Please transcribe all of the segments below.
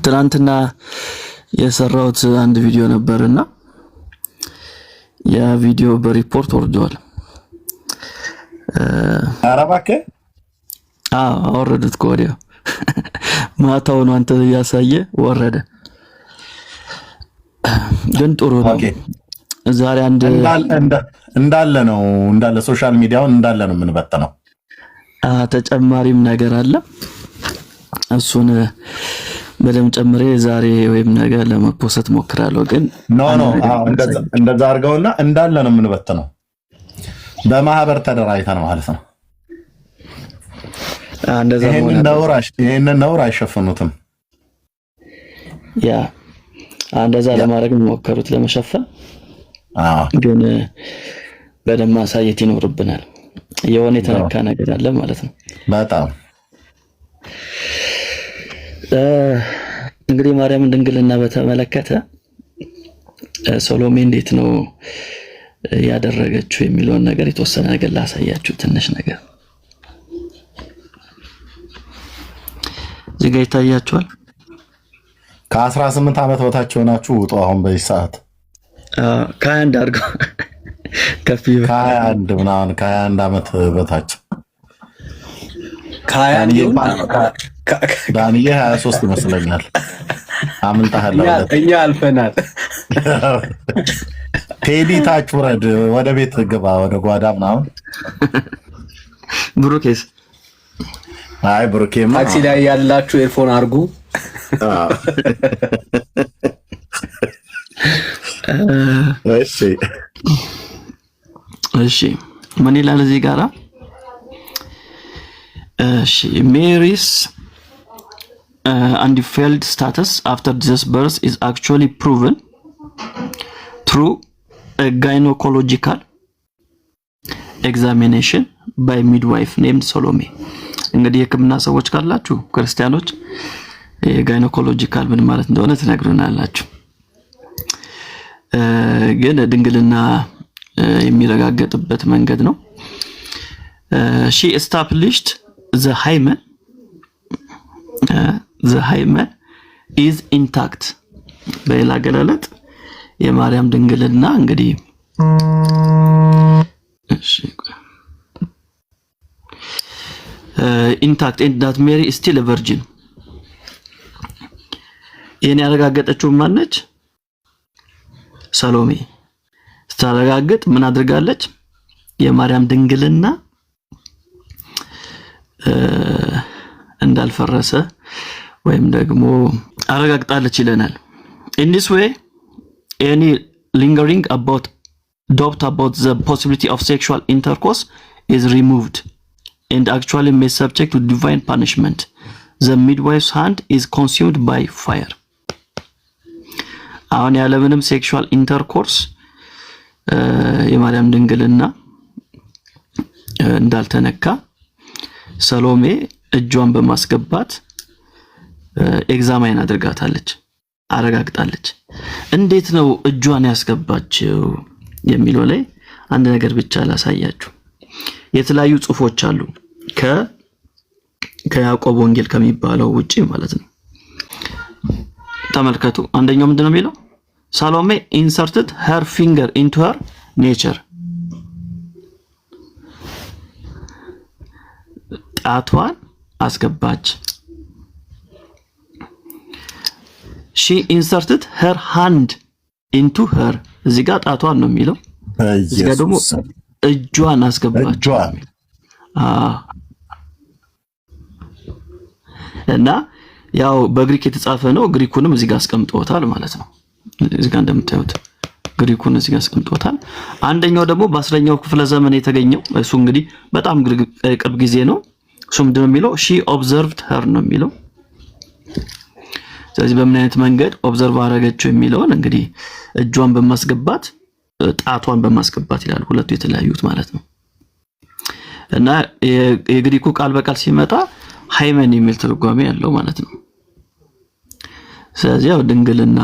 ትናንትና የሰራሁት አንድ ቪዲዮ ነበርና ያ ቪዲዮ በሪፖርት ወርዷል። አረባከ አወረዱት ኮዲዮ ማታው ነው አንተ ያሳየ ወረደ። ግን ጥሩ ነው። ዛሬ አንድ እንዳለ ሶሻል ሚዲያውን እንዳለ ነው የምንበተነው። ተጨማሪም ነገር አለ። እሱን በደም ጨምሬ ዛሬ ወይም ነገ ለመፖስት ሞክራለሁ። ግን እንደዛ አድርገውና እንዳለ ነው የምንበተነው። በማህበር ተደራጅተን ማለት ነው። ይሄንን ነውር አይሸፍኑትም። ያ እንደዛ ለማድረግ ሞከሩት ለመሸፈን። ግን በደም ማሳየት ይኖርብናል። የሆነ የተነካ ነገር አለ ማለት ነው። በጣም እንግዲህ ማርያም ድንግልና በተመለከተ ሶሎሜ እንዴት ነው ያደረገችው የሚለውን ነገር የተወሰነ ነገር ላሳያችሁ። ትንሽ ነገር እዚህ ጋር ይታያችኋል። ከ18 ዓመት በታች ሆናችሁ ውጡ። አሁን በዚህ ሰዓት ከ21 አድርገው ከፍ ከ21 ምናምን ከ21 ዓመት በታች ዳንዬ 23 ይመስለኛል። አምልጣሃል። እኛ አልፈናል። ቴዲ ታች ውረድ፣ ወደ ቤት ግባ፣ ወደ ጓዳ ምናምን። ብሩኬስ? አይ ብሩኬማ ታክሲ ላይ ያላችሁ ኤርፎን አርጉ። እሺ ምን ይላል እዚህ ጋራ? Mary's undefiled status after Jesus' birth is actually proven through a gynecological examination by midwife named Salome. እንግዲህ የሕክምና ሰዎች ካላችሁ ክርስቲያኖች የጋይኖኮሎጂካል ምን ማለት እንደሆነ ትነግሩናላችሁ። ግን ድንግልና የሚረጋገጥበት መንገድ ነው። she established the hymen is intact። በሌላ ገለለጥ የማርያም ድንግልና እንግዲህ intact and that Mary is still a virgin። ይሄን ያረጋገጠችው ማነች? ሰሎሜ። ስታረጋግጥ ምን አድርጋለች? የማርያም ድንግልና እንዳልፈረሰ ወይም ደግሞ አረጋግጣለች ይለናል። In this way any lingering doubt about the possibility of sexual intercourse is removed and actually may subject to divine punishment. The midwife's hand is consumed by fire. አሁን ያለምንም ሴክሹዋል ኢንተርኮርስ የማርያም ድንግልና እንዳልተነካ ሰሎሜ እጇን በማስገባት ኤግዛማይን አረጋግጣለች። እንዴት ነው እጇን ያስገባችው የሚለው ላይ አንድ ነገር ብቻ ላሳያችሁ። የተለያዩ ጽሁፎች አሉ ከያዕቆብ ወንጌል ከሚባለው ውጪ ማለት ነው። ተመልከቱ። አንደኛው ምንድነው የሚለው? ሳሎሜ inserted her finger into her nature። ጣቷን አስገባች። she inserted her hand into her። እዚህ ጋር ጣቷን ነው የሚለው። እዚህ ጋር ደግሞ እጇን አስገባች። እና ያው በግሪክ የተጻፈ ነው። ግሪኩንም እዚህ ጋር አስቀምጦታል ማለት ነው። እዚህ ጋር እንደምታዩት ግሪኩን እዚህ ጋር አስቀምጦታል። አንደኛው ደግሞ በ10ኛው ክፍለ ዘመን የተገኘው እሱ እንግዲህ በጣም ቅርብ ጊዜ ነው። እሱ ምንድነው የሚለው? she observed her ነው የሚለው። ስለዚህ በምን አይነት መንገድ ኦብዘርቭ አደረገችው የሚለውን እንግዲህ እጇን በማስገባት ጣቷን በማስገባት ይላል። ሁለቱ የተለያዩት ማለት ነው። እና የግሪኩ ቃል በቃል ሲመጣ ሃይመን የሚል ትርጓሜ ያለው ማለት ነው። ስለዚህ ያው ድንግልና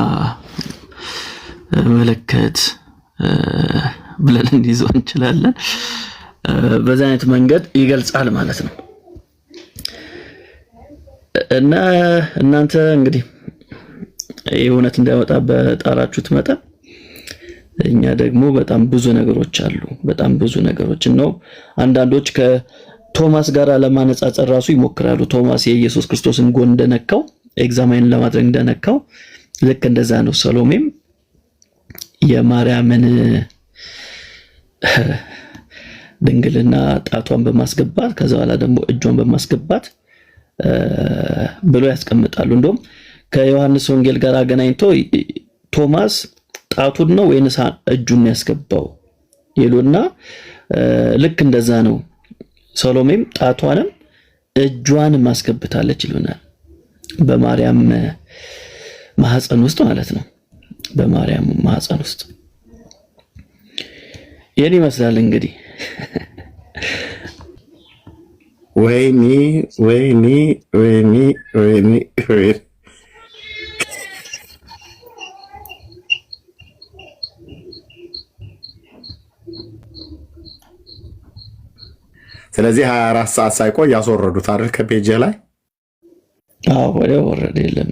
ምልክት ብለን እንይዘው እንችላለን። በዛ አይነት መንገድ ይገልጻል ማለት ነው። እና እናንተ እንግዲህ እውነት እንዳይወጣ በጣራችሁት መጠን እኛ ደግሞ በጣም ብዙ ነገሮች አሉ። በጣም ብዙ ነገሮች ነው። አንዳንዶች ከቶማስ ጋር ለማነጻጸር ራሱ ይሞክራሉ። ቶማስ የኢየሱስ ክርስቶስን ጎን እንደነካው ኤግዛማይን ለማድረግ እንደነካው ልክ እንደዛ ነው። ሰሎሜም የማርያምን ድንግልና ጣቷን በማስገባት ከዛ በኋላ ደግሞ እጇን በማስገባት ብሎ ያስቀምጣሉ። እንደውም ከዮሐንስ ወንጌል ጋር አገናኝቶ ቶማስ ጣቱን ነው ወይንስ እጁን ያስገባው ይሉና ልክ እንደዛ ነው። ሰሎሜም ጣቷንም እጇንም ማስገብታለች ይሉናል። በማርያም ማህፀን ውስጥ ማለት ነው። በማርያም ማህፀን ውስጥ የኔ ይመስላል እንግዲህ ወይኔ ስለዚህ 24 ሰዓት ሳይቆይ ያስወረዱት አይደል ከፔጅ ላይ? አዎ ወረደ። የለም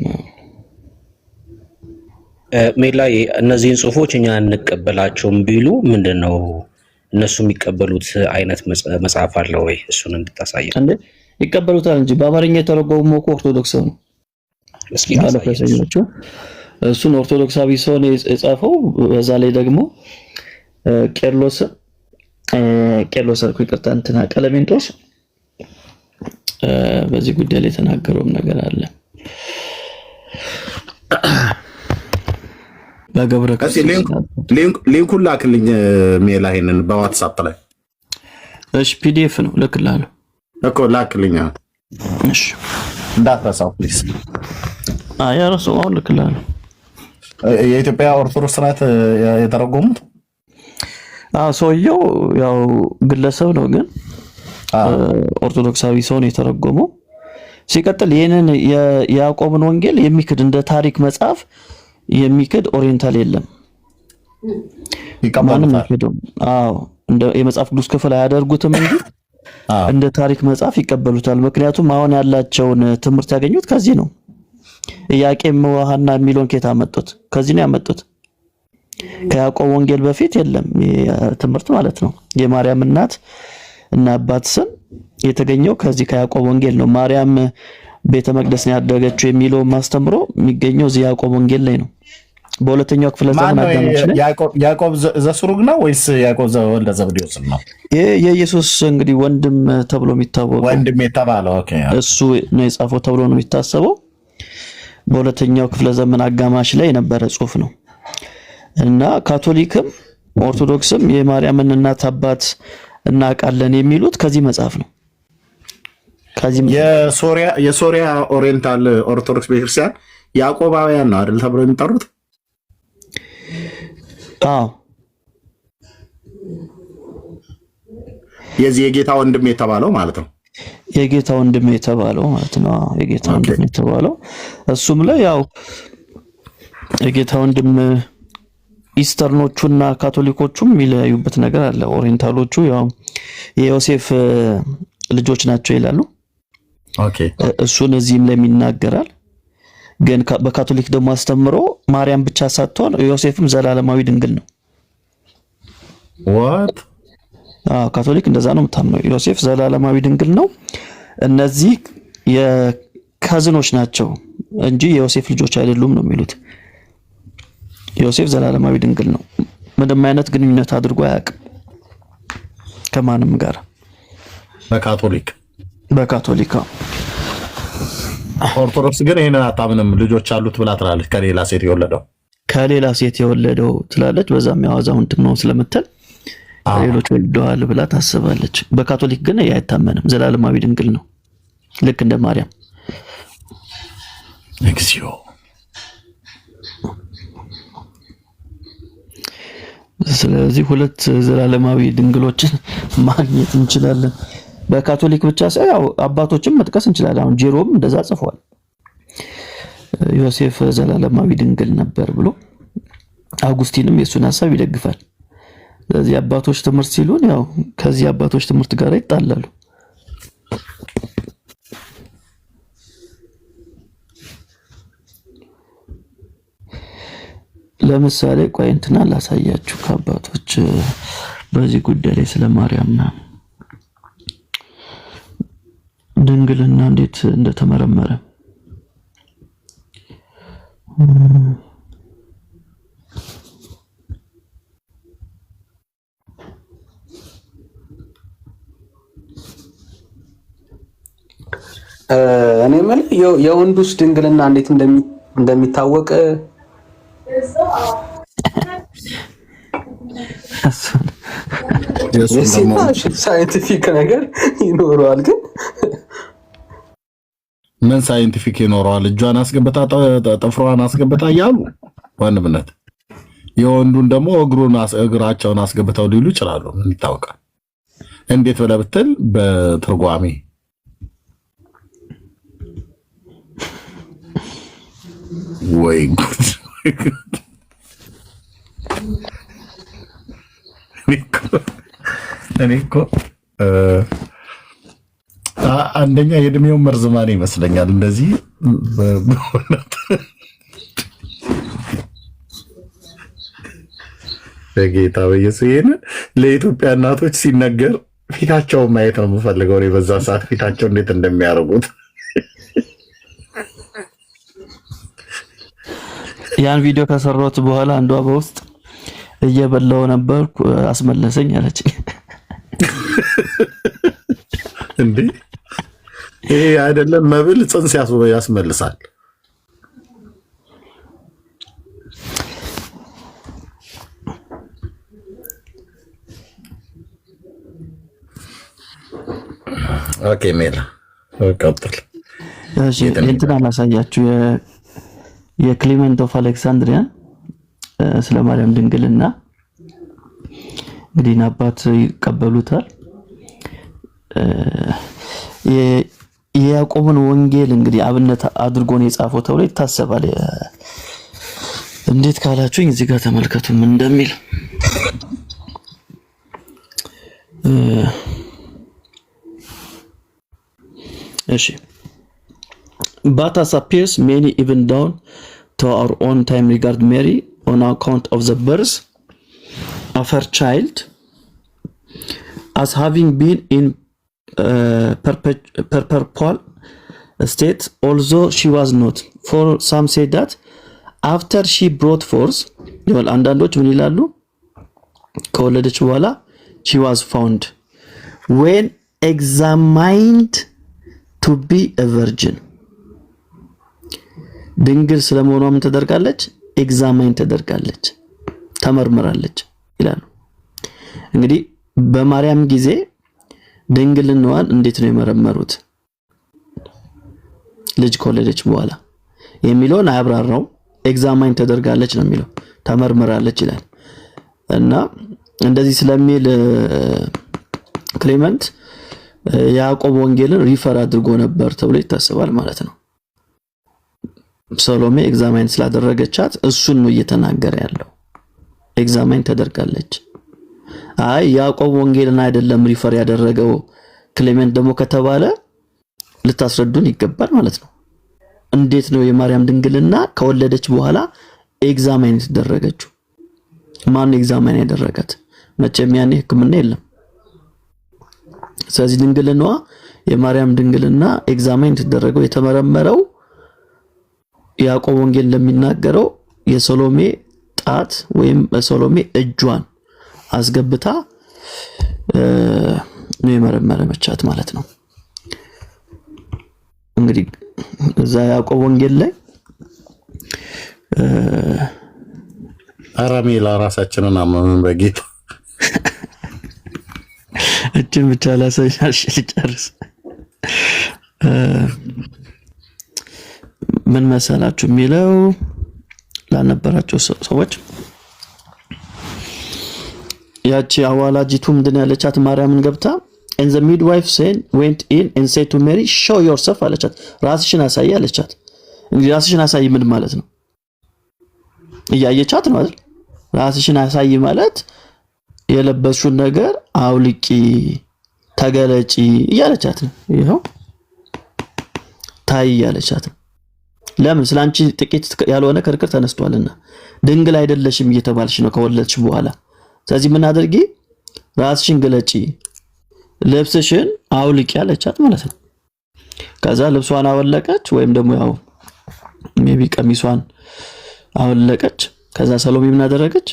ሜላይ እነዚህን ጽሁፎች እኛ እንቀበላቸውም ቢሉ ምንድነው እነሱ የሚቀበሉት አይነት መጽሐፍ አለ ወይ? እሱን እንድታሳይ እንዴ ይቀበሉታል እንጂ በአማርኛ የተረጎመው እኮ ኦርቶዶክስ ነው። እስኪ አለፈሰኞቹ እሱን ኦርቶዶክሳዊ ሰው ነው የጻፈው። በዛ ላይ ደግሞ ቄርሎስ ይቅርታ እንትና ቀለሜንጦስ በዚህ ጉዳይ ላይ የተናገረውም ነገር አለ። በገብረ ሊንኩን ላክልኝ ሜላ ይሄንን በዋትስአፕ ላይ። እሺ ፒዲኤፍ ነው ልክልሃለሁ እኮ ላክልኝ። እሺ እንዳትረሳው ፕሊዝ። ያረሳው አሁን ልክልሃለሁ። የኢትዮጵያ ኦርቶዶክስ ናት የተረጎሙት። ሰውየው ያው ግለሰብ ነው ግን ኦርቶዶክሳዊ ሰው ነው የተረጎመው። ሲቀጥል ይሄንን የያዕቆብን ወንጌል የሚክድ እንደ ታሪክ መጽሐፍ የሚክድ ኦሪየንታል የለም። ይቀበሉታል። እንደ የመጽሐፍ ቅዱስ ክፍል አያደርጉትም እንጂ እንደ ታሪክ መጽሐፍ ይቀበሉታል። ምክንያቱም አሁን ያላቸውን ትምህርት ያገኙት ከዚህ ነው። ኢያቄም ወሐና የሚለውን ከየት አመጡት? ከዚህ ነው ያመጡት። ከያዕቆብ ወንጌል በፊት የለም ትምህርት ማለት ነው። የማርያም እናት እና አባት ስም የተገኘው ከዚህ ከያዕቆብ ወንጌል ነው። ማርያም ቤተ መቅደስ ነው ያደገችው የሚለው ማስተምሮ የሚገኘው እዚህ ያዕቆብ ወንጌል ላይ ነው። በሁለተኛው ክፍለ ዘመን አጋማሽ ላይ ያዕቆብ ዘስሩግ ነው ወይስ ያዕቆብ ዘወልደ ዘብዴዎስ ነው? የኢየሱስ እንግዲህ ወንድም ተብሎ የሚታወቀው ወንድም የተባለው ኦኬ እሱ ነው የጻፈው ተብሎ ነው የሚታሰበው። በሁለተኛው ክፍለ ዘመን አጋማሽ ላይ የነበረ ጽሑፍ ነው እና ካቶሊክም ኦርቶዶክስም የማርያምን እናት አባት እናውቃለን የሚሉት ከዚህ መጽሐፍ ነው። የሶሪያ ኦሪየንታል ኦርቶዶክስ ቤተክርስቲያን ያዕቆባውያን ነው አይደል ተብሎ የሚጠሩት? የዚህ የጌታ ወንድም የተባለው ማለት ነው። የጌታ ወንድም የተባለው ማለት ነው። የጌታ ወንድም የተባለው እሱም ላይ ያው የጌታ ወንድም ኢስተርኖቹና ካቶሊኮቹም የሚለያዩበት ነገር አለ። ኦሪየንታሎቹ ያው የዮሴፍ ልጆች ናቸው ይላሉ። ኦኬ እሱን እዚህም ላይ ይናገራል። ግን በካቶሊክ ደግሞ አስተምሮ ማርያም ብቻ ሳትሆን ዮሴፍም ዘላለማዊ ድንግል ነው። what ካቶሊክ እንደዛ ነው የምታምነው። ዮሴፍ ዘላለማዊ ድንግል ነው። እነዚህ የካዝኖች ናቸው እንጂ የዮሴፍ ልጆች አይደሉም ነው የሚሉት። ዮሴፍ ዘላለማዊ ድንግል ነው። ምንም አይነት ግንኙነት አድርጎ አያውቅም ከማንም ጋር በካቶሊክ ኦርቶዶክስ ግን ይሄንን አታምንም። ልጆች አሉት ብላ ትላለች። ከሌላ ሴት የወለደው ትላለች። በዛም ያዋዛው ወንድም ነው ስለምትል ሌሎች ወልደዋል ብላ ታስባለች። በካቶሊክ ግን አይታመንም። ዘላለማዊ ድንግል ነው ልክ እንደ ማርያም። እግዚኦ ስለዚህ ሁለት ዘላለማዊ ድንግሎችን ማግኘት እንችላለን። በካቶሊክ ብቻ ሳይሆን ያው አባቶችም መጥቀስ እንችላለን። አሁን ጄሮም እንደዛ ጽፏል። ዮሴፍ ዘላለማዊ ድንግል ነበር ብሎ አውጉስቲንም የሱን ሐሳብ ይደግፋል። ስለዚህ አባቶች ትምህርት ሲሉን ያው ከዚህ አባቶች ትምህርት ጋር ይጣላሉ። ለምሳሌ ቆይ እንትና ላሳያችሁ ከአባቶች በዚህ ጉዳይ ላይ ስለ ማርያምና ድንግልና እንዴት እንደተመረመረ እኔ ማለት የወንዱስ ድንግልና እንዴት እንደሚታወቅ ሳይንቲፊክ ነገር ይኖረዋል። ግን ምን ሳይንቲፊክ ይኖረዋል? እጇን አስገብታ ጥፍሯን አስገብታ እያሉ ወንድምነት የወንዱን ደግሞ እግራቸውን አስገብተው ሊሉ ይችላሉ። ምን ይታወቃል? እንዴት ብለህ ብትል በትርጓሜ ወይ ጉድ! እኔ እኮ አንደኛ የእድሜው መርዝማኔ ይመስለኛል እንደዚህ በጌታ በኢየሱስ ይሄንን ለኢትዮጵያ እናቶች ሲነገር ፊታቸውን ማየት ነው የምፈልገው። እኔ በዛ ሰዓት ፊታቸው እንዴት እንደሚያደርጉት ያን ቪዲዮ ከሰራሁት በኋላ አንዷ በውስጥ እየበላው ነበር አስመለሰኝ አለች። እንዴ ይሄ አይደለም መብል ጽንስ ያስመልሳል። ኦኬ ሜላ ቀጥል። እሺ እንትና ላሳያችሁ የክሊመንት ኦፍ አሌክሳንድሪያን ስለ ማርያም ድንግልና እንግዲህ አባት ይቀበሉታል። የያዕቆብን ወንጌል እንግዲህ አብነት አድርጎ ነው የጻፈው ተብሎ ይታሰባል። እንዴት ካላችሁኝ እዚህ ጋር ተመልከቱ ምን እንደሚል። እሺ but as appears many even down to our own time regard Mary on account of the birth of her child as having been in perpetual state, although she was not. For some say that after she brought forth, አንዳንዶች ምን ይላሉ? ከወለደች በኋላ she was found when examined to be a virgin. ድንግል ስለመሆኗ ምን ተደርጋለች? ኤግዛማይን ተደርጋለች፣ ተመርምራለች ይላሉ። እንግዲህ በማርያም ጊዜ ድንግልናዋን እንዴት ነው የመረመሩት? ልጅ ከወለደች በኋላ የሚለውን አያብራራው። ኤግዛማይን ተደርጋለች ነው የሚለው፣ ተመርምራለች ይላል። እና እንደዚህ ስለሚል ክሌመንት ያዕቆብ ወንጌልን ሪፈር አድርጎ ነበር ተብሎ ይታሰባል ማለት ነው። ሰሎሜ ኤግዛማይን ስላደረገቻት እሱን ነው እየተናገረ ያለው። ኤግዛማይን ተደርጋለች። አይ ያዕቆብ ወንጌልን አይደለም ሪፈር ያደረገው ክሌመንት ደግሞ ከተባለ ልታስረዱን ይገባል ማለት ነው። እንዴት ነው የማርያም ድንግልና ከወለደች በኋላ ኤግዛማይን ተደረገችው? ማን ኤግዛማይን ያደረጋት? መቼም ያኔ ሕክምና የለም። ስለዚህ ድንግልናዋ የማርያም ድንግልና ኤግዛማይን ተደረገው የተመረመረው ያዕቆብ ወንጌል እንደሚናገረው የሰሎሜ ጣት ወይም በሰሎሜ እጇን አስገብታ ነው የመረመረቻት ማለት ነው። እንግዲህ እዛ ያዕቆብ ወንጌል ላይ አራሜላ ራሳችንን አመመን በጌታ እችን ብቻ ላሳያሽ ልጨርስ። ምን መሰላችሁ የሚለው ላነበራቸው ሰዎች ያቺ አዋላጂቱ ምንድን ያለቻት ማርያምን ገብታ and the midwife went in and said to Mary show yourself አለቻት። ራስሽን አሳይ አለቻት። እንግዲህ ራስሽን አሳይ ምን ማለት ነው? እያየቻት ነው አይደል? ራስሽን አሳይ ማለት የለበስሽውን ነገር አውልቂ፣ ተገለጪ እያለቻት ነው። ይሄው ታይ እያለቻት ነው። ለምን ስላንቺ ጥቂት ያልሆነ ክርክር ተነስቷልና ድንግል አይደለሽም እየተባልሽ ነው ከወለድሽ በኋላ። ስለዚህ ምን አድርጊ? ራስሽን ግለጪ፣ ልብስሽን አውልቂ ያለቻት ማለት ነው። ከዛ ልብሷን አወለቀች ወይም ደግሞ ያው ሜቢ ቀሚሷን አወለቀች። ከዛ ሰሎሜ ምን አደረገች?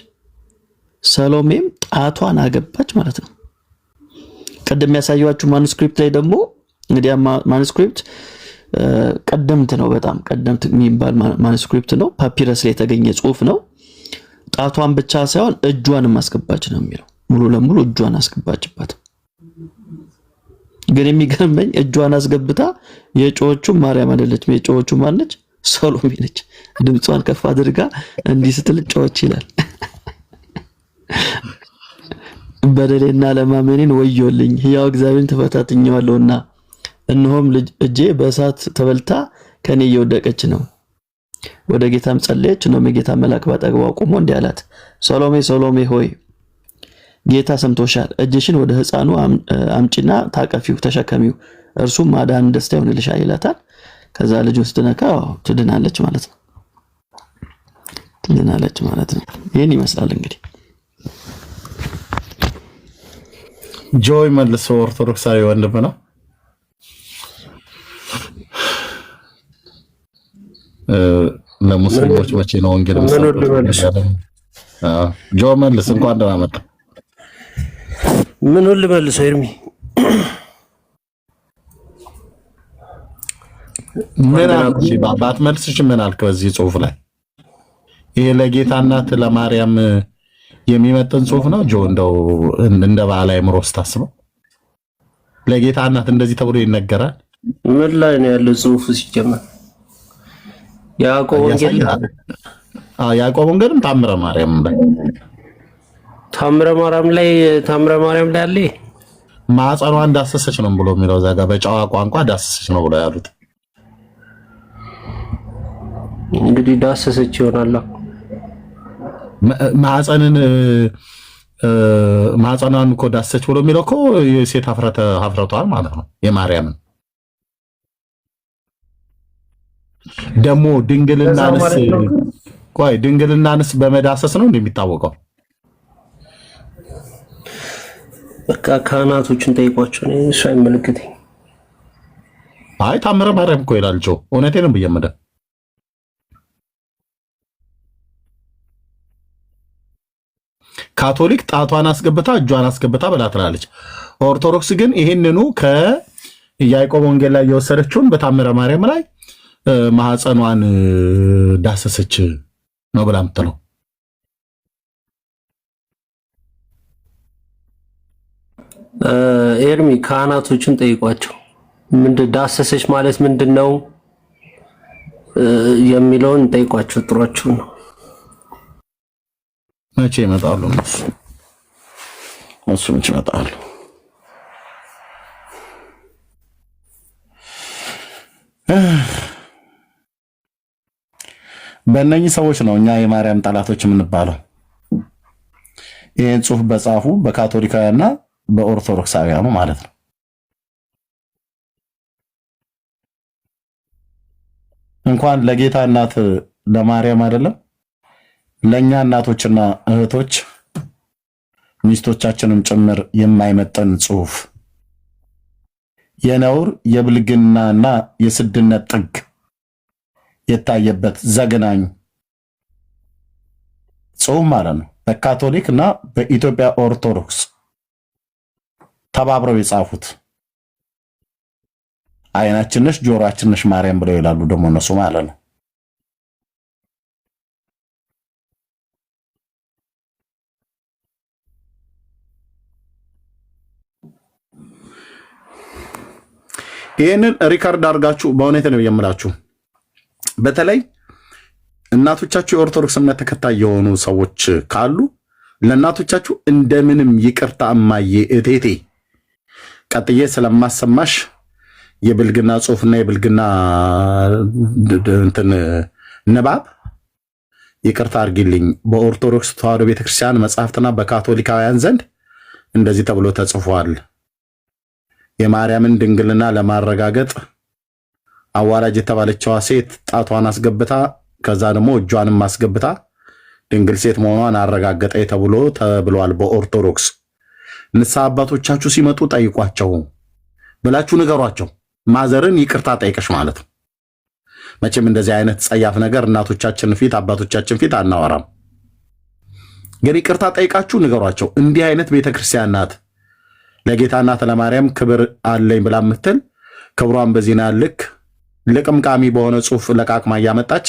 ሰሎሜም ጣቷን አገባች ማለት ነው። ቀደም ያሳየዋችሁ ማኑስክሪፕት ላይ ደግሞ እንግዲህ ማኑስክሪፕት ቀደምት ነው፣ በጣም ቀደምት የሚባል ማኑስክሪፕት ነው። ፓፒረስ ላይ የተገኘ ጽሁፍ ነው። ጣቷን ብቻ ሳይሆን እጇንም አስገባች ነው የሚለው። ሙሉ ለሙሉ እጇን አስገባችበት። ግን የሚገርመኝ እጇን አስገብታ የጮቹ ማርያም አይደለችም። የጮቹ ማነች? ሰሎሜ ነች። ድምጿን ከፍ አድርጋ እንዲህ ስትል ጮች ይላል። በደሌና ለማመኔን ወዮልኝ፣ ሕያው እግዚአብሔርን ተፈታትኜዋለሁና እነሆም እጄ በእሳት ተበልታ ከኔ እየወደቀች ነው። ወደ ጌታም ጸለየች። እነሆም የጌታ መልአክ ባጠገቧ ቆሞ እንዲህ አላት፣ ሰሎሜ ሰሎሜ ሆይ ጌታ ሰምቶሻል። እጅሽን ወደ ሕፃኑ አምጪና ታቀፊው፣ ተሸከሚው፣ እርሱም ማዳን ደስታ ይሆንልሻል ይላታል። ከዛ ልጁን ስትነካ ትድናለች ማለት ነው። ትድናለች ማለት ነው። ይሄን ይመስላል እንግዲህ። ጆይ መልሶ ኦርቶዶክሳዊ ወንድም ነው። ለሙስሊሞች መቼ ነው ወንጌል ጆ መልስ እንኳን ደህና መጣ። ምን ሁሉ መልሰው ኤርሚ ምን አልኩሽ? ባባት መልስሽ ምን አልክ? በዚህ ጽሁፍ ላይ ይሄ ለጌታ እናት ለማርያም የሚመጥን ጽሁፍ ነው ጆ? እንደው እንደ ባለ አይምሮ ስታስበው ለጌታ እናት እንደዚህ ተብሎ ይነገራል? ምን ላይ ነው ያለው ጽሁፉ ሲጀመር? ያዕቆብ ወንጌልም ታምረ ማርያም ላይ ታምረ ማርያም ላይ አለ። ማዕፀኗን ዳሰሰች ነው ብሎ የሚለው እዛ ጋር በጨዋ ቋንቋ ዳሰሰች ነው ብሎ ያሉት። እንግዲህ ዳሰሰች ይሆናል። ማዕፀኗን እኮ ዳሰሰች ብሎ የሚለው እኮ የሴት ሀፍረቷን ማለት ነው የማርያምን። ደግሞ ድንግልናንስ በመዳሰስ ነው እንደሚታወቀው። በቃ ካህናቶችን ጠይቋቸው ነው እሱ አይመለከተኝ። አይ ታምረ ማርያም እኮ ይላል ጆ። እውነቴን ብየመደ ካቶሊክ ጣቷን አስገብታ እጇን አስገብታ ብላ ትላለች። ኦርቶዶክስ ግን ይሄንኑ ከያዕቆብ ወንጌል ላይ የወሰደችውን በታምረ ማርያም ላይ ማህፀኗን ዳሰሰች ነው ብላ የምትለው። ኤርሚ ካህናቶችን ጠይቋቸው ዳሰሰች ማለት ምንድነው የሚለውን ጠይቋቸው። ጥሯቸው ነው። መቼ ይመጣሉ እሱ መቼ ይመጣሉ? በእነኚህ ሰዎች ነው እኛ የማርያም ጠላቶች የምንባለው። ይህን ጽሁፍ በጻፉ በካቶሊካውያንና በኦርቶዶክሳውያኑ ማለት ነው። እንኳን ለጌታ እናት ለማርያም አይደለም ለኛ እናቶችና እህቶች ሚስቶቻችንም ጭምር የማይመጠን ጽሁፍ የነውር የብልግናና የስድነት ጥግ የታየበት ዘግናኝ ጽሁፍ ማለት ነው። በካቶሊክና በኢትዮጵያ ኦርቶዶክስ ተባብረው የጻፉት አይናችን ነሽ ጆሮአችን ነሽ ማርያም ብለው ይላሉ ደግሞ እነሱ ማለት ነው። ይሄንን ሪካርድ አድርጋችሁ በእውነት ነው የምላችሁ። በተለይ እናቶቻችሁ የኦርቶዶክስ እምነት ተከታይ የሆኑ ሰዎች ካሉ ለእናቶቻችሁ እንደምንም ይቅርታ እማዬ እቴቴ ቀጥዬ ስለማሰማሽ የብልግና ጽሁፍና የብልግና እንትን ንባብ ይቅርታ አድርጊልኝ። በኦርቶዶክስ ተዋሕዶ ቤተክርስቲያን መጽሐፍትና በካቶሊካውያን ዘንድ እንደዚህ ተብሎ ተጽፏል። የማርያምን ድንግልና ለማረጋገጥ አዋላጅ የተባለችዋ ሴት ጣቷን አስገብታ ከዛ ደግሞ እጇንም አስገብታ ድንግል ሴት መሆኗን አረጋገጠ ተብሏል በኦርቶዶክስ። ንስሐ አባቶቻችሁ ሲመጡ ጠይቋቸው ብላችሁ ንገሯቸው። ማዘርን ይቅርታ ጠይቀሽ ማለት ነው። መቼም እንደዚህ አይነት ጸያፍ ነገር እናቶቻችን ፊት አባቶቻችን ፊት አናወራም። ግን ይቅርታ ጠይቃችሁ ንገሯቸው። እንዲህ አይነት ቤተክርስቲያን ናት ለጌታ እናት ለማርያም ክብር አለኝ ብላ ምትል ክብሯን በዚህና ልክ ልቅምቃሚ በሆነ ጽሁፍ ለቃቅማ እያመጣች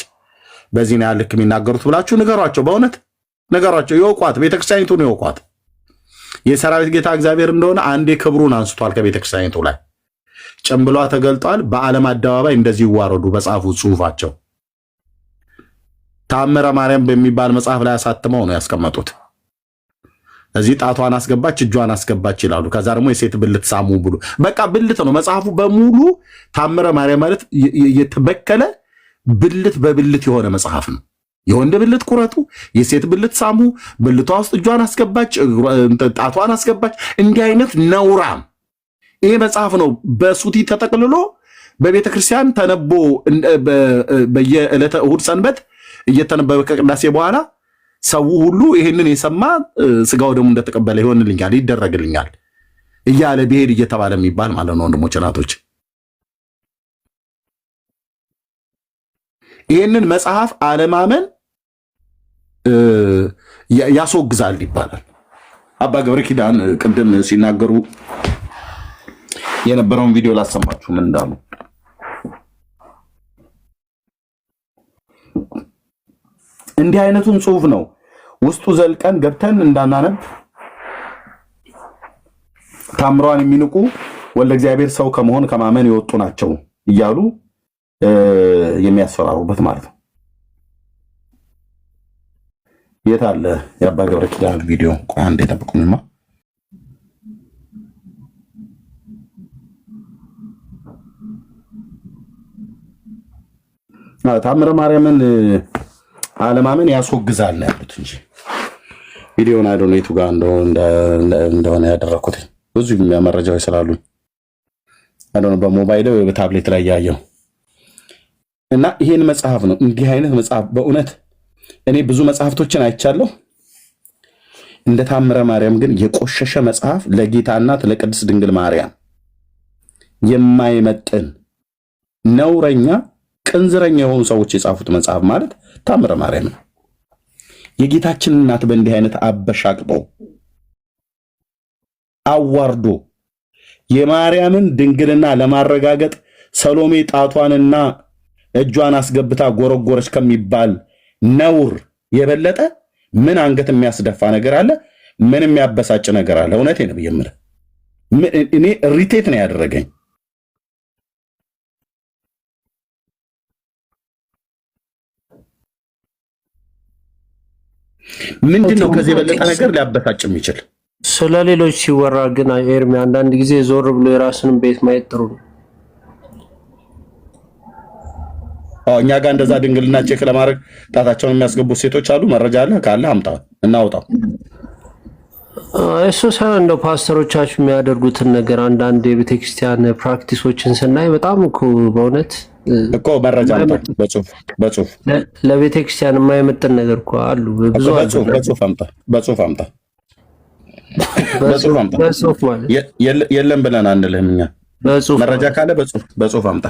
በዚህና ልክ የሚናገሩት ብላችሁ ንገሯቸው። በእውነት ንገሯቸው። ይወቋት፣ ቤተክርስቲያኒቱን ይወቋት። የሰራዊት ጌታ እግዚአብሔር እንደሆነ አንዴ ክብሩን አንስቷል ከቤተክርስቲያኒቱ ላይ ጭምብሏ ተገልጧል። በዓለም አደባባይ እንደዚህ ይዋረዱ በጻፉ ጽሁፋቸው ታምረ ማርያም በሚባል መጽሐፍ ላይ አሳትመው ነው ያስቀመጡት። እዚህ ጣቷን አስገባች እጇን አስገባች ይላሉ። ከዛ ደግሞ የሴት ብልት ሳሙ ብሉ። በቃ ብልት ነው መጽሐፉ በሙሉ። ታምረ ማርያም ማለት የተበከለ ብልት በብልት የሆነ መጽሐፍ ነው። የወንድ ብልት ቁረጡ፣ የሴት ብልት ሳሙ፣ ብልቷ ውስጥ እጇን አስገባች፣ ጣቷን አስገባች። እንዲህ አይነት ነውራም ይሄ መጽሐፍ ነው በሱቲ ተጠቅልሎ በቤተ ክርስቲያን ተነቦ በየዕለተ እሁድ ሰንበት እየተነበበ ከቅዳሴ በኋላ ሰው ሁሉ ይሄንን የሰማ ስጋው ደሙ እንደተቀበለ ይሆንልኛል ይደረግልኛል እያለ ብሄድ እየተባለ የሚባል ማለት ነው። ወንድሞች እናቶች ይሄንን መጽሐፍ አለማመን ያስወግዛል ይባላል። አባ ገብረ ኪዳን ቅድም ሲናገሩ የነበረውን ቪዲዮ ላሰማችሁ ምን እንዳሉ። እንዲህ አይነቱን ጽሁፍ ነው ውስጡ ዘልቀን ገብተን እንዳናነብ ታምሯን የሚንቁ ወልደ እግዚአብሔር ሰው ከመሆን ከማመን የወጡ ናቸው እያሉ የሚያስፈራሩበት ማለት ነው። የት አለ የአባ ገብረ ኪዳን ቪዲዮ? ቆይ አንዴ ጠብቁኝማ። ታምረ ማርያምን አለማመን ያስወግዛል ነው ያሉት እንጂ ቪዲዮውን አይዶኔቱ ጋር እንደሆነ ያደረኩት ብዙ መረጃዎች ስላሉኝ አይዶነ በሞባይል ወይ በታብሌት ላይ ያየው እና ይሄን መጽሐፍ ነው። እንዲህ አይነት መጽሐፍ በእውነት እኔ ብዙ መጽሐፍቶችን አይቻለሁ። እንደ ታምረ ማርያም ግን የቆሸሸ መጽሐፍ ለጌታ እናት ለቅድስት ድንግል ማርያም የማይመጥን ነውረኛ ቅንዝረኛ የሆኑ ሰዎች የጻፉት መጽሐፍ ማለት ታምረ ማርያም ነው። የጌታችን እናት በእንዲህ አይነት አበሻቅጦ አዋርዶ የማርያምን ድንግልና ለማረጋገጥ ሰሎሜ ጣቷንና እጇን አስገብታ ጎረጎረች ከሚባል ነውር የበለጠ ምን አንገት የሚያስደፋ ነገር አለ? ምን የሚያበሳጭ ነገር አለ? እውነቴን ነው የምልህ። እኔ ሪቴት ነው ያደረገኝ። ምንድነው ከዚህ የበለጠ ነገር ሊያበሳጭ የሚችል? ስለ ሌሎች ሲወራ ግን ኤርሚ አንዳንድ ጊዜ ዞር ብሎ የራስንም ቤት ማየት ጥሩ ነው። እኛ ጋር እንደዛ ድንግልና ቼክ ለማድረግ ጣታቸውን የሚያስገቡ ሴቶች አሉ። መረጃ አለ ካለ አምጣ እናውጣው። እሱ ሳይሆን እንደው ፓስተሮቻችሁ የሚያደርጉትን ነገር አንዳንድ የቤተክርስቲያን ፕራክቲሶችን ስናይ በጣም እኮ በእውነት እኮ መረጃ አምጣ። በጽሁፍ ለቤተክርስቲያን የማይመጥን ነገር እኮ አሉ። ብዙ በጽሁፍ አምጣ። በጽሁፍ አምጣ ማለት የለም ብለን አንልህም እኛ። መረጃ ካለ በጽሁፍ አምጣ።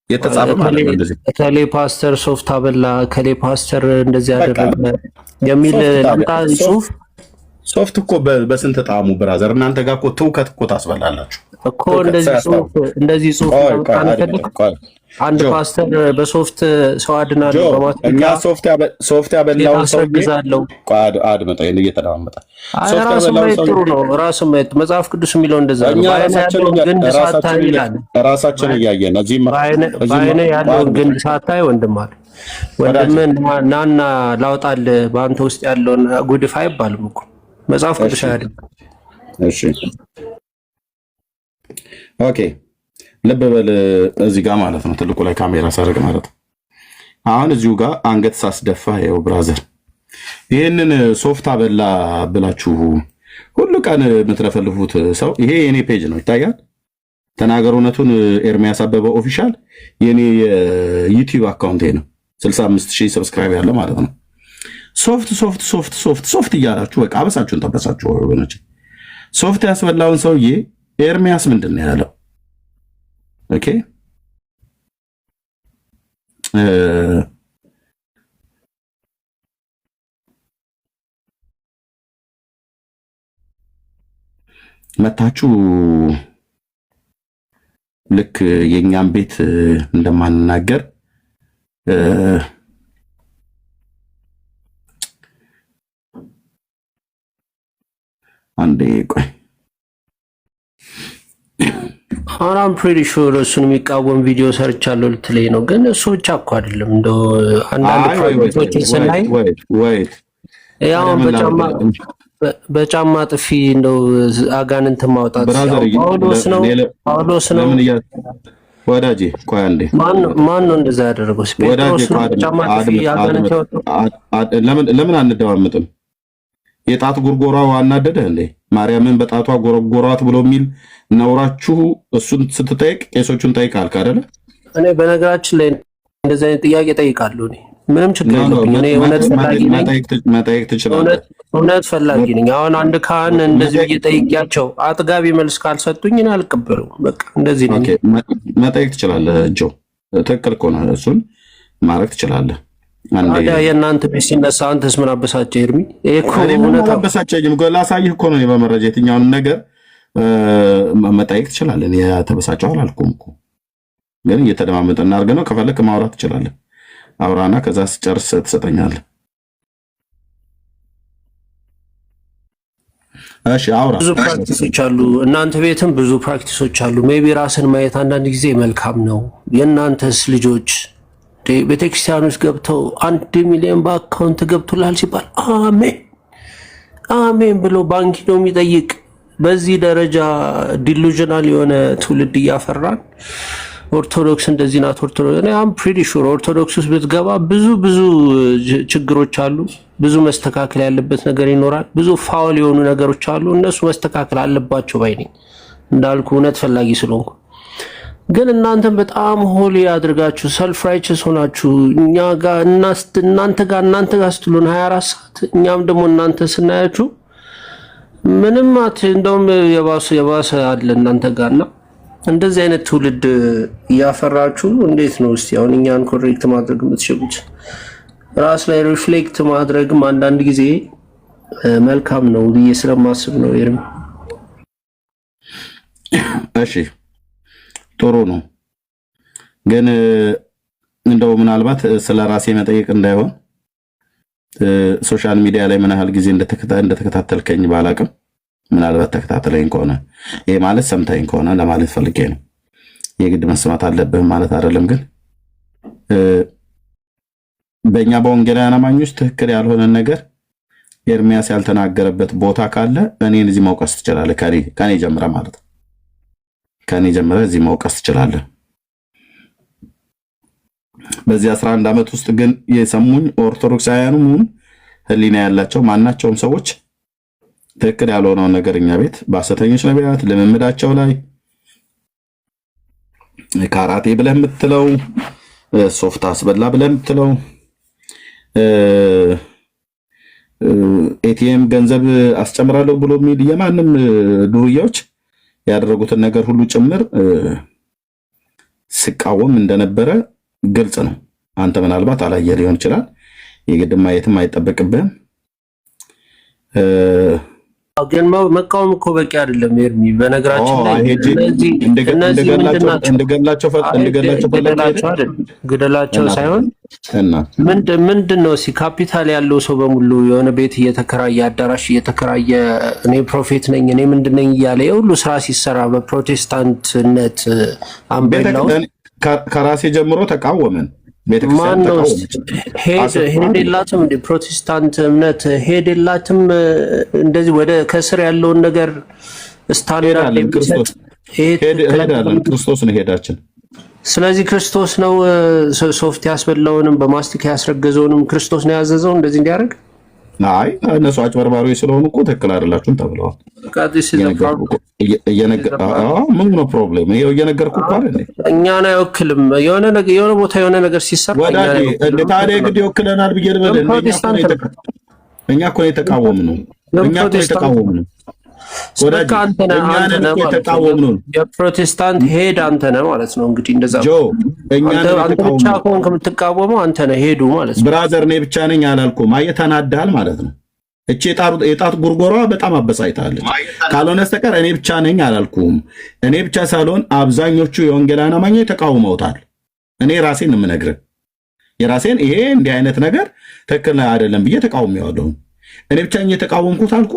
የተጻፈ ማለት ነው። እንደዚህ ከሌ ፓስተር ሶፍት አበላ ከሌ ፓስተር እንደዚህ ያደረገ የሚል ላምጣ ጽሁፍ። ሶፍት እኮ በስንት ጣሙ ብራዘር፣ እናንተ ጋር እኮ ትውከት እኮ ታስበላላችሁ እኮ። እንደዚህ ጽሁፍ አንድ ፓስተር በሶፍት ሰው አድናለሁ በማለት እኛ ሶፍት ያበላው ሰው አድመጣ እየተዳመጣ ሶፍት ያበላው ሰው ጥሩ ነው። ራሱ መጽሐፍ ቅዱስ የሚለው እንደዛ ነው። ራሳችን እያየን ባይነ ያለው ግን ሳታይ ወንድም አለ ወንድም ናና ላውጣል በአንተ ውስጥ ያለውን ጉድፍ አይባልም እኮ መጽሐፍ ቅዱስ አይደለም። እሺ ኦኬ ልብ በል እዚህ ጋር ማለት ነው። ትልቁ ላይ ካሜራ ሳደርግ ማለት ነው። አሁን እዚሁ ጋር አንገት ሳስደፋ ይኸው ብራዘር፣ ይሄንን ሶፍት አበላ ብላችሁ ሁሉ ቀን የምትለፈልፉት ሰው ይሄ የኔ ፔጅ ነው ይታያል። ተናገር እውነቱን ኤርሚያስ አበበ ኦፊሻል የኔ የዩቲዩብ አካውንቴ ነው። 65000 ሰብስክራይብ ያለ ማለት ነው። ሶፍት ሶፍት ሶፍት ሶፍት ሶፍት እያላችሁ በቃ አበሳችሁን ተበሳችሁ ወገኖች። ሶፍት ያስበላውን ሰውዬ ኤርሚያስ ምንድን ነው ያለው? ኦኬ መታችሁ ልክ የኛን ቤት እንደማንናገር አንዴ ቆይ አም ፕሪቲ ሹር እሱን የሚቃወም ቪዲዮ ሰርቻለሁ ልትለኝ ነው። ግን እሱ ብቻ እኮ አይደለም እንደው አንዳንድ ፕሮጀክቶችን ስናይ ያው በጫማ ጥፊ እንደው አጋንንት ማውጣት ጳውሎስ ነው ወዳጄ። ቆይ አንዴ ማን ነው እንደዛ ያደረገው? ጴጥሮስ ነው በጫማ ጥፊ አጋንንት ያወጣው። ለምን አንደማመጥም? የጣት ጉርጎራው አናደደ እንዴ? ማርያምን በጣቷ ጎረጎሯት ብሎ የሚል ነውራችሁ እሱን ስትጠይቅ ቄሶቹን ጠይቃል አይደለ? እኔ በነገራችን ላይ እንደዚህ አይነት ጥያቄ ጠይቃለሁ። እኔ ምንም ችግር የለብኝ። እኔ እውነት ፈላጊ ነኝ። መጠየቅ ትችላለህ። እውነት ፈላጊ ነኝ። አሁን አንድ ካህን እንደዚህ ብዬ ጠይቄያቸው አጥጋቢ መልስ ካልሰጡኝ እኔ አልቀበለውም። በቃ እንደዚህ ነኝ። መጠየቅ ትችላለህ። እጆ ትክክል እኮ ነው። እሱን ማድረግ ትችላለህ። ታዲያ የእናንተ ቤት ሲነሳ አንተስ ምን አበሳጨህ ኤርሚ? ይሄ እኮ እውነት አበሳጨኝም። ላሳይህ እኮ ነው በመረጃ የትኛውንም ነገር መጠየቅ ትችላለህ። እኔ ተበሳጨሁ አላልኩም እኮ፣ ግን እየተደማመጠ እናድርግ ነው። ከፈለክ ማውራት ትችላለህ። አውራና ከዛ ስጨርስ ትሰጠኛለህ። እሺ አውራ። ብዙ ፕራክቲሶች አሉ፣ እናንተ ቤትም ብዙ ፕራክቲሶች አሉ። ሜቢ ራስን ማየት አንዳንድ ጊዜ መልካም ነው። የእናንተስ ልጆች ቤተክርስቲያኖች ገብተው 1 ሚሊዮን በአካውንት ገብቶላል ሲባል አሜን አሜን ብሎ ባንክ ነው የሚጠይቅ። በዚህ ደረጃ ዲሉዥናል የሆነ ትውልድ እያፈራን ኦርቶዶክስ እንደዚህ ናት ኦርቶዶክስ። እኔ አም ፕሪቲ ሹር ኦርቶዶክስ ውስጥ ብትገባ ብዙ ችግሮች አሉ። ብዙ መስተካከል ያለበት ነገር ይኖራል። ብዙ ፋውል የሆኑ ነገሮች አሉ። እነሱ መስተካከል አለባቸው ባይ ነኝ። እንዳልኩ እውነት ፈላጊ ስለሆንኩ። ግን እናንተም በጣም ሆሊ አድርጋችሁ ሰልፍ ራይቸስ ሆናችሁ እኛ ጋር እናንተ ጋር ስትሉን 24 ሰዓት እኛም ደግሞ እናንተ ስናያችሁ ምንም እንደውም የባሰ አለ እናንተ ጋርና እንደዚህ አይነት ትውልድ እያፈራችሁ እንዴት ነው እስቲ አሁን እኛን ኮሬክት ማድረግ የምትችሉት? ራስ ላይ ሪፍሌክት ማድረግም አንዳንድ ጊዜ መልካም ነው ብዬ ስለማስብ ነው። ኤርሚ እሺ ጥሩ ነው። ግን እንደው ምናልባት ስለ ራሴ መጠየቅ እንዳይሆን ሶሻል ሚዲያ ላይ ምን ያህል ጊዜ እንደተከታተልከኝ ባላቅም ምናልባት ተከታተለኝ ከሆነ ይሄ ማለት ሰምታኝ ከሆነ ለማለት ፈልጌ ነው። የግድ መስማት አለብህ ማለት አይደለም። ግን በእኛ በወንጌላውያን አማኞች ትክክል ያልሆነ ነገር ኤርሚያስ ያልተናገረበት ቦታ ካለ እኔን እዚህ መውቀስ ትችላለህ። ከኔ ጀምረህ ማለት ነው። ከኔ ጀምረህ እዚህ መውቀስ ትችላለህ። በዚህ 11 ዓመት ውስጥ ግን የሰሙኝ ኦርቶዶክሳውያኑም ህሊና ያላቸው ማናቸውም ሰዎች ትክክል ያልሆነውን ነገር እኛ ቤት በሐሰተኞች ነቢያት ልምምዳቸው ላይ ካራቴ ብለህ የምትለው ሶፍት አስበላ ብለህ የምትለው ኤቲኤም ገንዘብ አስጨምራለሁ ብሎ የሚል የማንም ዱርያዎች ያደረጉትን ነገር ሁሉ ጭምር ስቃወም እንደነበረ ግልጽ ነው። አንተ ምናልባት አላየ ሊሆን ይችላል። የግድ ማየትም አይጠበቅብህም። ግን መቃወም እኮ በቂ አይደለም ኤርሚ። በነገራችን ላይ ግደላቸው ሳይሆን ምንድን ነው ካፒታል ያለው ሰው በሙሉ የሆነ ቤት እየተከራየ አዳራሽ እየተከራየ እኔ ፕሮፌት ነኝ እኔ ምንድን ነኝ እያለ የሁሉ ስራ ሲሰራ በፕሮቴስታንትነት አንበላው ከራሴ ጀምሮ ተቃወመን። ማነው ሄደላትም እንደ ፕሮቴስታንት እምነት ሄደላትም እንደዚህ ወደ ከስር ያለውን ነገር ስታንዳርድ ክርስቶስ ነው ሄዳችን። ስለዚህ ክርስቶስ ነው ሶፍት ያስበላውንም በማስቲካ ያስረገዘውንም ክርስቶስ ነው ያዘዘው እንደዚህ እንዲያደርግ። አይ እነሱ አጭበርባሪ ስለሆኑ እኮ ትክክል አይደላችሁም ተብለዋል። ምን ነው ፕሮብሌም? ይሄው እየነገርኩህ እኮ አይደል? እኛን አይወክልም። የሆነ ቦታ የሆነ ነገር ሲሰራ ታዲያ ግድ ይወክለናል ብዬ ልበል? እኛ እኮ የተቃወምነው የፕሮቴስታንት ሄድ አንተ ነህ ማለት ነው። እንግዲህ እንደዛ አንተ ብቻ ከሆንክ የምትቃወመው አንተ ነህ ሄዱ ማለት ነው። ብራዘር እኔ ብቻ ነኝ አላልኩም። አየህ ተናድሃል ማለት ነው። እቺ የጣት ጉርጎሯ በጣም አበሳጭታለች። ካልሆነ በስተቀር እኔ ብቻ ነኝ አላልኩም። እኔ ብቻ ሳልሆን አብዛኞቹ የወንጌላውያን አማኞች ተቃውመውታል። እኔ ራሴን የምነግርህ የራሴን ይሄ እንዲህ አይነት ነገር ትክክል አይደለም ብዬ ተቃውሜዋለሁ። እኔ ብቻ ነኝ የተቃወምኩት አልኩ።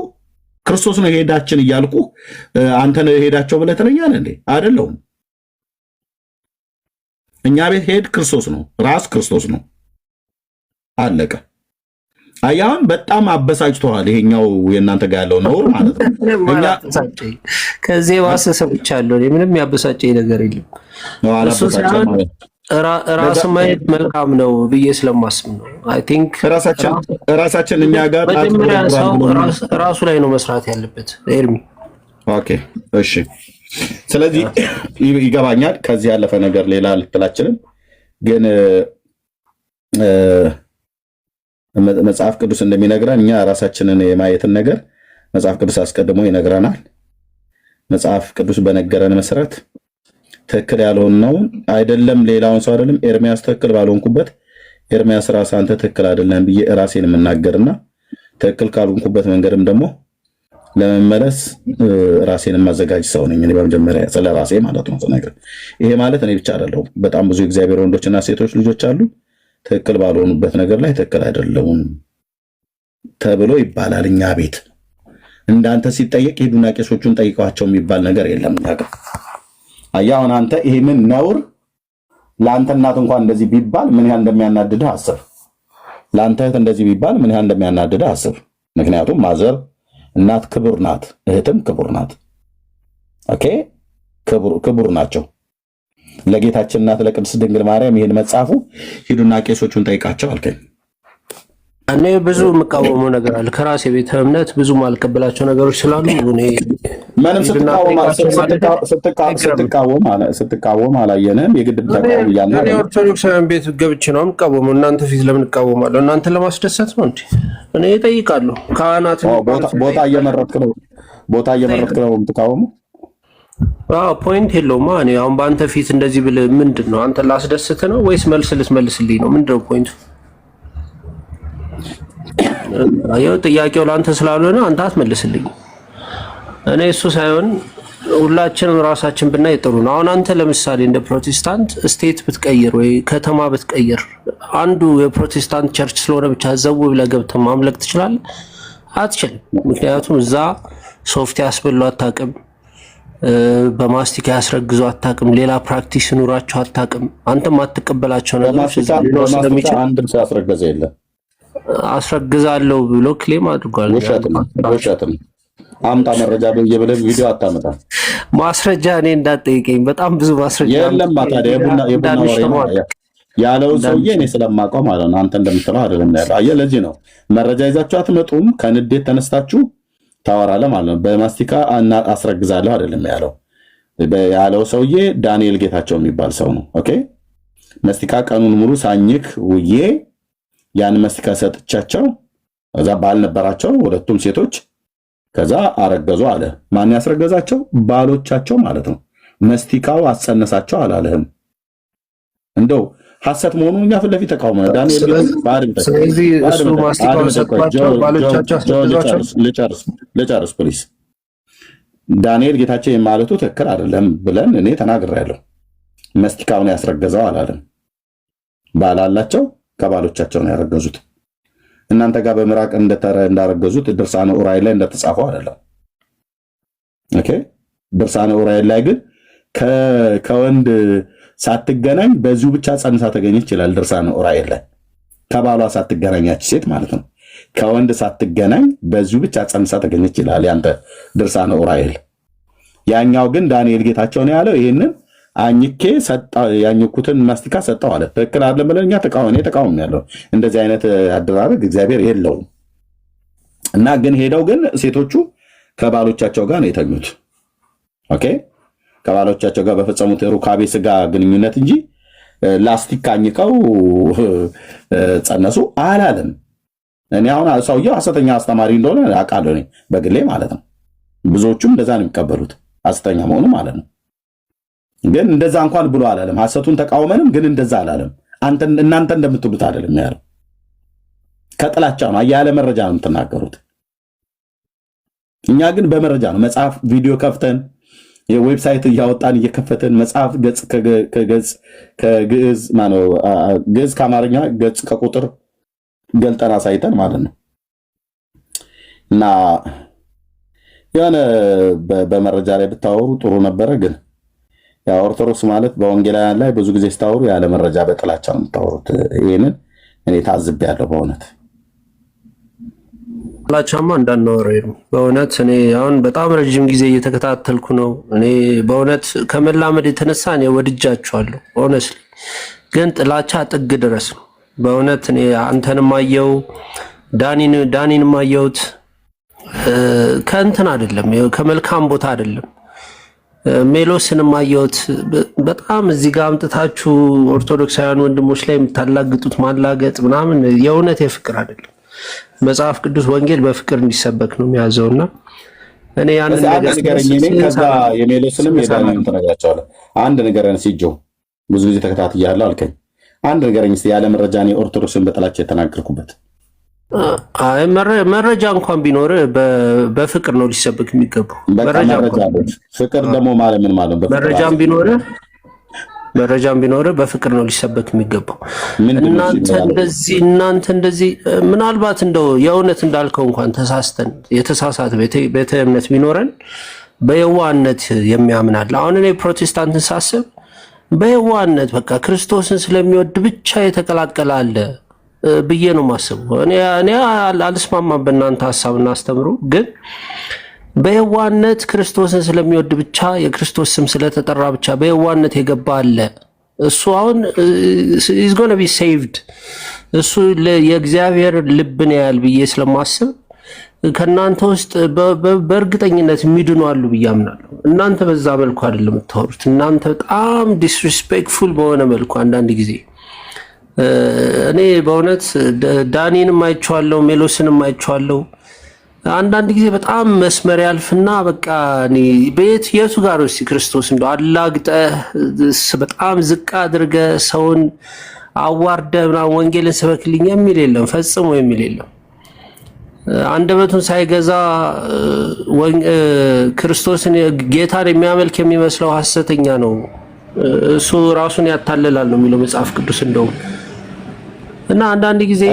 ክርስቶስ ነው ሄዳችን እያልኩ አንተ ነው ሄዳቸው ብለህ ትለኛለህ እንዴ? አይደለሁም። እኛ ቤት ሄድ ክርስቶስ ነው፣ ራስ ክርስቶስ ነው። አለቀ። አያውን በጣም አበሳጭተዋል። ይሄኛው የእናንተ ጋር ያለው ነውር ማለት ነው። እኛ ከዚህ ዋስ ሰምቻለሁ። ምንም ያበሳጨኝ ነገር የለም። ራስ ማየት መልካም ነው ብዬ ስለማስብ ነው። አይ ቲንክ ራሳችን እኛ ጋር ራሱ ላይ ነው መስራት ያለበት ኤርሚ። ኦኬ እሺ። ስለዚህ ይገባኛል። ከዚህ ያለፈ ነገር ሌላ ልትላችልም፣ ግን መጽሐፍ ቅዱስ እንደሚነግረን እኛ ራሳችንን የማየትን ነገር መጽሐፍ ቅዱስ አስቀድሞ ይነግረናል። መጽሐፍ ቅዱስ በነገረን መሰረት ትክክል ያልሆነውን አይደለም ሌላውን ሰው አይደለም ኤርሚያስ ትክክል ባልሆንኩበት ኤርሚያስ ራስ አንተ ትክክል አይደለም ብዬ ራሴን የምናገርና ትክክል ካልሆንኩበት መንገድም ደግሞ ለመመለስ ራሴን የማዘጋጅ ሰው ነኝ። እኔ በመጀመሪያ ስለ ራሴ ማለት ነው ነገር ይሄ ማለት እኔ ብቻ አይደለሁም። በጣም ብዙ የእግዚአብሔር ወንዶችና ሴቶች ልጆች አሉ ትክክል ባልሆኑበት ነገር ላይ ትክክል አይደለሁም ተብሎ ይባላል። እኛ ቤት እንዳንተ ሲጠየቅ ሄዱና ቄሶቹን ጠይቀዋቸው የሚባል ነገር የለም። አያውን አንተ ይሄንን ነውር ለአንተ እናት እንኳን እንደዚህ ቢባል ምን ያህል እንደሚያናድድህ አስብ። ለአንተ እህት እንደዚህ ቢባል ምን ያህል እንደሚያናድድህ አስብ። ምክንያቱም ማዘር እናት ክቡር ናት፣ እህትም ክቡር ናት። ኦኬ ክቡር ናቸው። ለጌታችን እናት ለቅድስት ድንግል ማርያም ይሄን መጽሐፉ ሂዱና ቄሶቹን ጠይቃቸው አልከኝ። እኔ ብዙ የምቃወመው ነገር አለ። ከራሴ ቤተ እምነት ብዙ ማልቀበላቸው ነገሮች ስላሉ እኔ ምንም ስትቃወም አላየንም። የግድ ተቃወም እያልን እኔ ኦርቶዶክሳውያን ቤት ገብቼ ነው የምቃወመው። እናንተ ፊት ለምን እቃወማለሁ? እናንተን ለማስደሰት ነው እንዴ? እኔ እጠይቃለሁ። ካህናት ቦታ እየመረጥክ ነው የምትቃወመው? አዎ ፖይንት የለውም። እኔ አሁን በአንተ ፊት እንደዚህ ብል ምንድን ነው? አንተን ላስደስት ነው ወይስ መልስ ልትመልስልኝ ነው? ምንድን ነው ፖይንቱ? አየው ጥያቄው ለአንተ ስላልሆነ አንተ አትመልስልኝ። እኔ እሱ ሳይሆን ሁላችንም ራሳችን ብናይ ጥሩ ነው። አሁን አንተ ለምሳሌ እንደ ፕሮቴስታንት ስቴት ብትቀይር ወይ ከተማ ብትቀይር አንዱ የፕሮቴስታንት ቸርች ስለሆነ ብቻ ዘው ብለህ ገብተህ ማምለክ ትችላለህ? አትችልም። ምክንያቱም እዛ ሶፍት ያስበሉ አታውቅም፣ በማስቲካ ያስረግዙ አታውቅም፣ ሌላ ፕራክቲስ ኑራቸው አታውቅም። አንተም አትቀበላቸው ነገሮች ስለሚችል አንድም ሰው ያስረገዘ የለም። አስረግዛለሁ ብሎ ክሌም አድርጓል። ውሸትም አምጣ መረጃ ብለህ ቪዲዮ አታመጣም። ማስረጃ እኔ እንዳትጠይቀኝ በጣም ብዙ ማስረጃ የለም። ታዲያ የቡና ወሬ ያለው ሰውዬ እኔ ስለማውቀው ማለት ነው። አንተ እንደምትለው አይደለም ያለው። አየህ፣ ለዚህ ነው መረጃ ይዛችሁ አትመጡም። ከንዴት ተነስታችሁ ታወራለህ ማለት ነው። በማስቲካ አስረግዛለሁ አይደለም ያለው ሰውዬ ዳንኤል ጌታቸው የሚባል ሰው ነው። ኦኬ ማስቲካ ቀኑን ሙሉ ሳኝክ ውዬ ያን መስቲካ ሰጥቻቸው ከዛ ባል ነበራቸው ሁለቱም ሴቶች። ከዛ አረገዙ አለ። ማን ያስረገዛቸው? ባሎቻቸው ማለት ነው። መስቲካው አጸነሳቸው አላለህም? እንደው ሐሰት መሆኑን እኛ ፊት ለፊት ተቃውመናል። ዳንኤል ልጨርስ ፕሊስ። ዳንኤል ጌታቸው የማለቱ ትክክል አይደለም ብለን እኔ ተናግሬያለሁ። መስቲካውን ያስረገዘው አላለም። ባል አላቸው፣ ከባሎቻቸው ነው ያረገዙት። እናንተ ጋር በምራቅ እንዳረገዙት ድርሳነ ዑራኤል ላይ እንደተጻፈው አይደለም። ኦኬ ድርሳነ ዑራኤል ላይ ግን ከወንድ ሳትገናኝ በዚሁ ብቻ ጸንሳ ተገኘች ይላል። ድርሳነ ዑራኤል ላይ ከባሏ ሳትገናኛች ሴት ማለት ነው። ከወንድ ሳትገናኝ በዚሁ ብቻ ጸንሳ ተገኘች ይላል ያንተ ድርሳነ ዑራኤል። ያኛው ግን ዳንኤል ጌታቸው ነው ያለው ይሄንን አኝኬ ያኝኩትን ማስቲካ ሰጠው አለ። ትክክል አይደለም ብለን እኛ ተቃውሞ ያለው እንደዚህ አይነት አደራረግ እግዚአብሔር የለውም። እና ግን ሄደው ግን ሴቶቹ ከባሎቻቸው ጋር ነው የተኙት። ኦኬ ከባሎቻቸው ጋር በፈጸሙት ሩካቤ ስጋ ግንኙነት እንጂ ላስቲክ ካኝከው ጸነሱ አላለም። እኔ አሁን ሰውየው ሐሰተኛ አስተማሪ እንደሆነ አውቃለሁ እኔ በግሌ ማለት ነው። ብዙዎቹም እንደዛ ነው የሚቀበሉት ሐሰተኛ መሆኑ ማለት ነው። ግን እንደዛ እንኳን ብሎ አላለም። ሐሰቱን ተቃውመንም ግን እንደዛ አላለም። እናንተ እንደምትሉት አይደለም ያለው። ከጥላቻ ነው ያለ መረጃ ነው የምትናገሩት። እኛ ግን በመረጃ ነው መጽሐፍ ቪዲዮ ከፍተን የዌብሳይት እያወጣን እየከፈተን መጽሐፍ ገጽ ከገጽ ከግዕዝ ማነው ግዕዝ ከአማርኛ ገጽ ከቁጥር ገልጠን አሳይተን ማለት ነው። እና የሆነ በመረጃ ላይ ብታወሩ ጥሩ ነበረ። ግን ያ ኦርቶዶክስ ማለት በወንጌላውያን ላይ ብዙ ጊዜ ስታወሩ ያለ መረጃ በጥላቻ ነው የምታወሩት። ይሄንን እኔ ታዝቤያለሁ በእውነት ጥላቻማ እንዳናወራው በእውነት እኔ አሁን በጣም ረጅም ጊዜ እየተከታተልኩ ነው። እኔ በእውነት ከመላመድ የተነሳ እኔ ወድጃቸዋለሁ ሆነስሊ። ግን ጥላቻ ጥግ ድረስ ነው በእውነት። እኔ አንተንም አየው ዳኒንም አየሁት። ከእንትን አይደለም ከመልካም ቦታ አይደለም። ሜሎስንም አየሁት። በጣም እዚህ ጋር አምጥታችሁ ኦርቶዶክሳውያን ወንድሞች ላይ የምታላግጡት ማላገጥ ምናምን የእውነት የፍቅር አይደለም። መጽሐፍ ቅዱስ ወንጌል በፍቅር እንዲሰበክ ነው የሚያዘውና እኔ ያን ነገር ከዛ የሜሎስንም የዳኒንም ተነግራቸዋለሁ። አንድ ነገርን ሲጆ ብዙ ጊዜ ተከታትያለሁ አልከኝ። አንድ ነገርኝ እስቲ ያለ መረጃ እኔ ኦርቶዶክስን በጥላቻ የተናገርኩበት አይ መረጃ እንኳን ቢኖር በፍቅር ነው ሊሰበክ የሚገባው። ፍቅር ደግሞ ማለት ምን ማለት ነው? መረጃም ቢኖር በፍቅር ነው ሊሰበክ የሚገባው። እናንተ እንደዚህ ምናልባት እንደው የእውነት እንዳልከው እንኳን ተሳስተን የተሳሳተ ቤተ እምነት ቢኖረን በየዋህነት የሚያምናል። አሁን እኔ ፕሮቴስታንትን ሳስብ በየዋህነት በቃ ክርስቶስን ስለሚወድ ብቻ የተቀላቀለ አለ ብዬ ነው ማስበው። እኔ አልስማማም በእናንተ ሐሳብና አስተምሩ። ግን በየዋህነት ክርስቶስን ስለሚወድ ብቻ የክርስቶስ ስም ስለተጠራ ብቻ በየዋህነት የገባ አለ። እሱ አሁን is going to be saved እሱ የእግዚአብሔር ልብን ያያል ብዬ ስለማስብ ከናንተ ውስጥ በእርግጠኝነት የሚድኑ አሉ ብዬ አምናለሁ። እናንተ በዛ መልኩ አይደለም የምታወሩት። እናንተ በጣም ዲስሪስፔክትፉል በሆነ መልኩ አንዳንድ ጊዜ እኔ በእውነት ዳኒንም አይቼዋለሁ፣ ሜሎስንም አይቼዋለሁ። አንዳንድ ጊዜ በጣም መስመር ያልፍና በቃ እኔ የቱ ጋር ነው እስቲ ክርስቶስ እንደው አላግጠህ በጣም ዝቅ አድርገህ ሰውን አዋርደህ ምናምን ወንጌልን ስበክልኝ የሚል የለም፣ ፈጽሞ የሚል የለም። አንደበቱን ሳይገዛ ክርስቶስን ጌታን የሚያመልክ የሚመስለው ሐሰተኛ ነው፣ እሱ ራሱን ያታልላል ነው የሚለው መጽሐፍ ቅዱስ እንደውም። እና አንዳንድ ጊዜ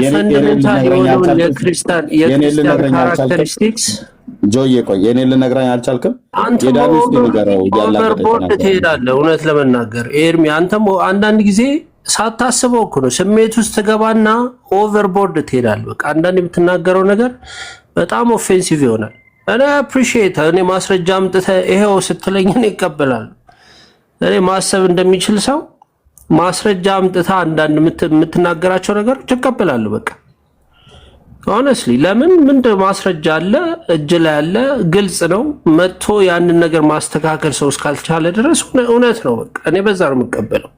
ፈንዳሜንታል የሆነውን የክርስቲያን ካራክተሪስቲክስ ጆዬ ቆይ የኔን ልነግራኝ አልቻልክም። የዳኒስ ንገረው ኦቨርቦርድ ትሄዳለህ። እውነት ለመናገር ኤርሚ አንተም አንዳንድ ጊዜ ሳታስበው እኮ ነው ስሜት ውስጥ ትገባና ኦቨርቦርድ ትሄዳለህ። በቃ አንዳንድ የምትናገረው ነገር በጣም ኦፌንሲቭ ይሆናል። እኔ አፕሪሺየት እኔ ማስረጃ አምጥተህ ይሄው ስትለኝ እኔ እቀበላለሁ። እኔ ማሰብ እንደሚችል ሰው ማስረጃ አምጥታ አንዳንድ የምትናገራቸው ነገሮች እቀበላለሁ። በቃ ሆነስሊ ለምን ምንድነው ማስረጃ አለ እጅ ላይ አለ፣ ግልጽ ነው። መጥቶ ያንን ነገር ማስተካከል ሰው እስካልቻለ ድረስ እውነት ነው። በቃ እኔ በዛ ነው የምቀበለው።